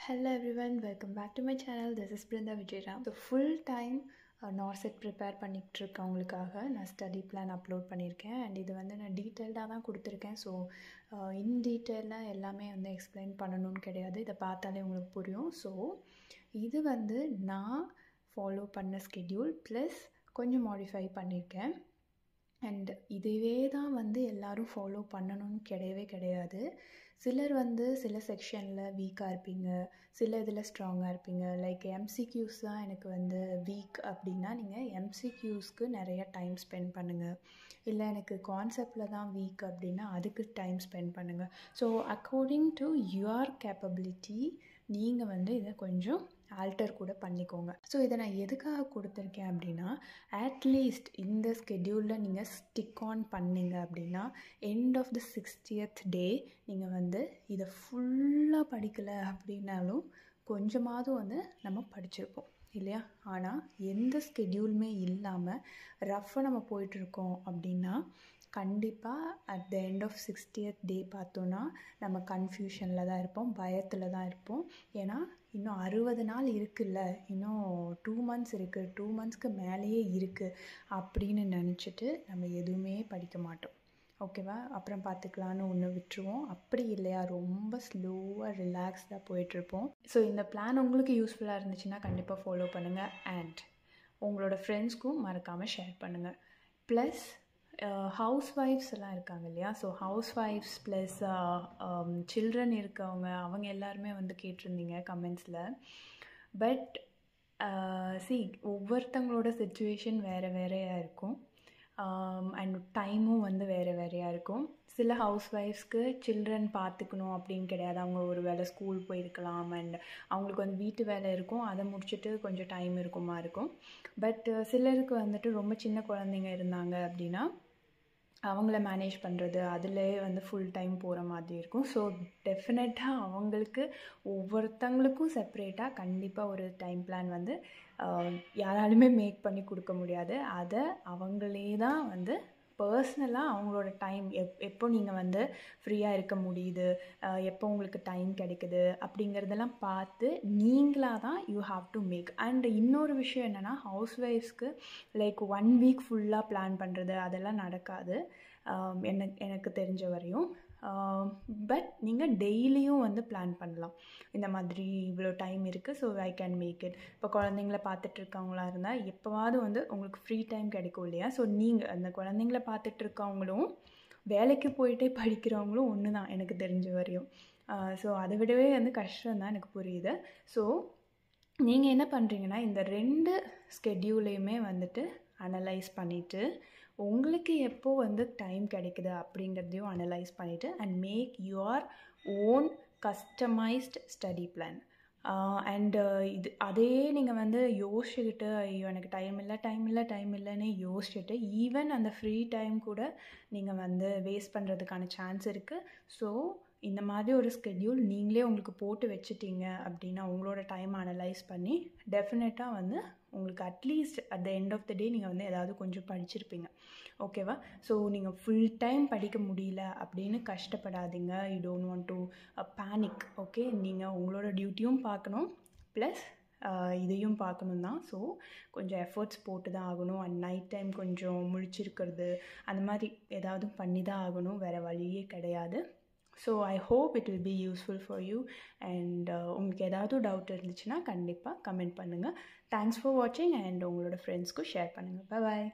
Hello everyone, welcome back to my channel. This is Brinda Vijayram. So full time NORCET prepare பண்ணிகிட்டு இருக்கவங்களுக்காக நான் study plan upload பண்ணியிருக்கேன். And இது வந்து நான் டீட்டெயில்டாக தான் கொடுத்துருக்கேன். ஸோ இன் டீட்டெயிலாக எல்லாமே வந்து எக்ஸ்பிளைன் பண்ணணும்னு கிடையாது, இதை பார்த்தாலே உங்களுக்கு புரியும். ஸோ இது வந்து நான் ஃபாலோ பண்ண ஸ்கெட்யூல் ப்ளஸ் கொஞ்சம் மாடிஃபை பண்ணியிருக்கேன். அண்ட் இதுவே தான் வந்து எல்லோரும் ஃபாலோ பண்ணணும்னு கிடையாது. சிலர் வந்து சில செக்ஷனில் வீக்காக இருப்பீங்க, சில இதில் ஸ்ட்ராங்காக இருப்பீங்க. லைக் எம்சிக்யூஸ் தான் எனக்கு வந்து வீக் அப்படின்னா நீங்கள் எம்சிக்யூஸ்க்கு நிறைய டைம் ஸ்பெண்ட் பண்ணுங்கள். இல்லை எனக்கு கான்செப்டில் தான் வீக் அப்படின்னா அதுக்கு டைம் ஸ்பெண்ட் பண்ணுங்கள். So according to your capability நீங்கள் வந்து இதை கொஞ்சம் ஆல்டர் கூட பண்ணிக்கோங்க. ஸோ இதை நான் எதுக்காக கொடுத்துருக்கேன் அப்படின்னா, அட்லீஸ்ட் இந்த ஸ்கெட்யூலில் நீங்கள் ஸ்டிக் ஆன் பண்ணிங்க அப்படின்னா எண்ட் ஆஃப் த 60th டே நீங்கள் வந்து இதை ஃபுல்லாக படிக்கலை அப்படின்னாலும் கொஞ்சமாவது வந்து நம்ம படிச்சிருப்போம் இல்லையா? ஆனால் எந்த ஸ்கெட்யூலுமே இல்லாமல் ரஃப்பாக நம்ம போயிட்டுருக்கோம் அப்படின்னா கண்டிப்பாக at the end of 60th day பார்த்தோன்னா நம்ம கன்ஃபியூஷனில் தான் இருப்போம், பயத்தில் தான் இருப்போம். ஏன்னா இன்னும் 60 நாள் இருக்குல்ல, இன்னும் 2 months இருக்குது, 2 monthsக்கு மேலேயே இருக்குது அப்படின்னு நினச்சிட்டு நம்ம எதுவுமே படிக்க மாட்டோம். ஓகேவா? அப்புறம் பார்த்துக்கலான்னு ஒன்று விட்டுருவோம். அப்படி இல்லையா, ரொம்ப ஸ்லோவாக ரிலாக்ஸ்டாக போயிட்டுருப்போம். ஸோ இந்த பிளான் உங்களுக்கு யூஸ்ஃபுல்லாக இருந்துச்சுன்னா கண்டிப்பாக ஃபாலோ பண்ணுங்கள். அண்ட் உங்களோட ஃப்ரெண்ட்ஸ்க்கும் மறக்காமல் ஷேர் பண்ணுங்கள். ப்ளஸ் ஹவுஸ் ஒய்ஃப்ஸ் எல்லாம் இருக்காங்க இல்லையா? So house wives plus children இருக்கவங்க அவங்க எல்லாருமே வந்து கேட்டிருந்தீங்க கமெண்ட்ஸில். பட் ஒவ்வொருத்தங்களோட சிச்சுவேஷன் வேறு வேறையாக இருக்கும். அண்ட் டைமும் வந்து வேறு வேறையாக இருக்கும். சில ஹவுஸ் ஒய்ஃப்ஸ்க்கு சில்ட்ரன் பார்த்துக்கணும் அப்படின்னு கிடையாது, அவங்க ஒரு வேளை ஸ்கூல் போயிருக்கலாம். அண்ட் அவங்களுக்கு வந்து வீட்டு வேலை இருக்கும், அதை முடிச்சுட்டு கொஞ்சம் டைம் இருக்கும். பட் சிலருக்கு வந்துட்டு ரொம்ப சின்ன குழந்தைங்க இருந்தாங்க அப்படின்னா அவங்கள மேனேஜ் பண்ணுறது அதிலே வந்து ஃபுல் டைம் போகிற மாதிரி இருக்கும். ஸோ டெஃபினட்டாக அவங்களுக்கு ஒவ்வொருத்தங்களுக்கும் செப்ரேட்டாக கண்டிப்பாக ஒரு டைம் பிளான் வந்து யாராலுமே மேக் பண்ணி கொடுக்க முடியாது. அதை அவங்களே தான் வந்து பர்சனலாக அவங்களோட டைம் எப்போ நீங்கள் வந்து ஃப்ரீயாக இருக்க முடியுது, எப்போ உங்களுக்கு டைம் கிடைக்குது அப்படிங்கிறதெல்லாம் பார்த்து நீங்களாக தான் you have to make. And இன்னொரு விஷயம் என்னென்னா, ஹவுஸ் ஒய்ஃப்ஸ்க்கு லைக் 1 week ஃபுல்லாக பிளான் பண்ணுறது அதெல்லாம் நடக்காது எனக்கு தெரிஞ்ச வரையும். பட் நீங்கள் டெய்லியும் வந்து பிளான் பண்ணலாம். இந்த மாதிரி இவ்வளோ டைம் இருக்குது, so I can make it. இப்போ குழந்தைங்கள பார்த்துட்ருக்கவங்களா இருந்தால் எப்போவாவது வந்து உங்களுக்கு ஃப்ரீ டைம் கிடைக்கும் இல்லையா? ஸோ நீங்கள் அந்த குழந்தைங்கள பார்த்துட்ருக்கவங்களும் வேலைக்கு போயிட்டே படிக்கிறவங்களும் ஒன்று தான் எனக்கு தெரிஞ்ச வரையும். ஸோ அதை விடவே வந்து கஷ்டம்தான் எனக்கு புரியுது. ஸோ நீங்கள் என்ன பண்ணுறீங்கன்னா, இந்த 2 ஸ்கெட்யூலையுமே வந்துட்டு அனலைஸ் பண்ணிவிட்டு உங்களுக்கு எப்போ வந்து டைம் கிடைக்குது அப்படிங்கிறதையும் அனலைஸ் பண்ணிவிட்டு and make your own customised study plan. And அதே நீங்கள் வந்து யோசிச்சுக்கிட்டு ஐயோ எனக்கு டைம் இல்லைன்னு யோசிச்சுட்டு ஈவன் அந்த ஃப்ரீ டைம் கூட நீங்கள் வந்து வேஸ்ட் பண்ணுறதுக்கான சான்ஸ் இருக்குது. ஸோ இந்த மாதிரி ஒரு ஸ்கெட்யூல் நீங்களே உங்களுக்கு போட்டு வச்சுட்டீங்க அப்படின்னா உங்களோட டைம் அனலைஸ் பண்ணி டெஃபினட்டாக வந்து உங்களுக்கு at least at the end of the day நீங்கள் வந்து ஏதாவது கொஞ்சம் படிச்சிருப்பீங்க. ஓகேவா? ஸோ நீங்கள் ஃபுல் டைம் படிக்க முடியல அப்படின்னு கஷ்டப்படாதீங்க. You don't want to panic. Okay, நீங்கள் உங்களோட டியூட்டியும் பார்க்கணும் ப்ளஸ் இதையும் பார்க்கணும் தான். ஸோ கொஞ்சம் எஃபர்ட்ஸ் போட்டு தான் ஆகணும். அண்ட் நைட் டைம் கொஞ்சம் முழிச்சிருக்கிறது அந்த மாதிரி ஏதாவது பண்ணி தான் ஆகணும், வேறு வழியே கிடையாது. So I hope it will be useful for you. And உங்களுக்கு ஏதாவது டவுட் இருந்துச்சுன்னா கண்டிப்பாக கமெண்ட் பண்ணுங்கள். தேங்க்ஸ் ஃபார் வாட்சிங். அண்ட் உங்களோட ஃப்ரெண்ட்ஸ்க்கும் ஷேர் பண்ணுங்கள். பாய்.